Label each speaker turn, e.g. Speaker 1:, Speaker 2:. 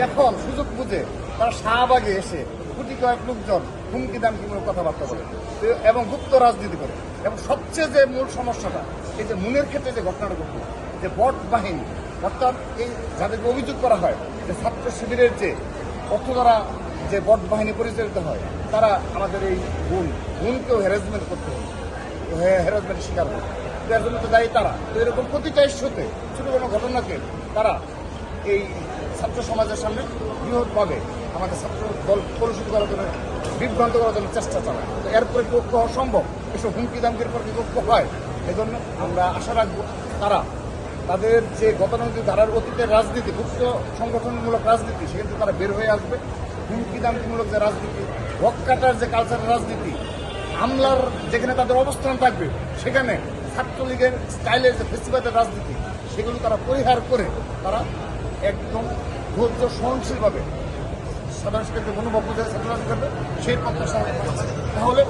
Speaker 1: এখন সুযোগ বুঝে তারা শাহবাগে এসে কোটি কয়েক লোকজন হুমকি দামকিমূলক কথাবার্তা বলে এবং গুপ্ত রাজনীতি করে। এবং সবচেয়ে যে মূল সমস্যাটা, এই যে মুনের ক্ষেত্রে যে ঘটনাটা ঘটল, যে বট বাহিনী, অর্থাৎ এই যাদেরকে অভিযোগ করা হয় যে ছাত্র শিবিরের যে অর্থ দ্বারা যে বট বাহিনী পরিচালিত হয়, তারা আমাদের এই বোনকেও হ্যারাসমেন্ট করতে হবে, হ্যারাসমেন্টের শিকার হবে। এর জন্য তো দায়ী তারা। তো এরকম প্রতিটা ইস্যুতে ছোটো কোনো ঘটনাকে তারা এই ছাত্র সমাজের সামনে বৃহৎভাবে আমাদের ছাত্র দল কলুষিত করার জন্য, বিভ্রান্ত করার জন্য চেষ্টা চালায়। তো এরপরে পক্ষ হওয়া সম্ভব, এসব হুমকি দামকির পর বিপক্ষ হয়। এজন্য আমরা আশা রাখবো তারা তাদের যে গতানুগতিক ধারার অতীতের রাজনীতি, গুপ্ত সংগঠনমূলক রাজনীতি, সেখান থেকে তারা বের হয়ে আসবে। হুমকি দামকিমূলক যে রাজনীতি, হক কাটার যে কালচারের রাজনীতি, হামলার যেখানে তাদের অবস্থান থাকবে, সেখানে ছাত্রলীগের স্টাইলের যে ফেস্টিভ্যালের রাজনীতি, সেগুলো তারা পরিহার করে তারা একদম ধৈর্য সহনশীলভাবে সাধারণ শিক্ষার্থীর মনোভাব বুঝে ছাত্র রাজনীতি করবে, সেই প্রত্যাশা তাহলে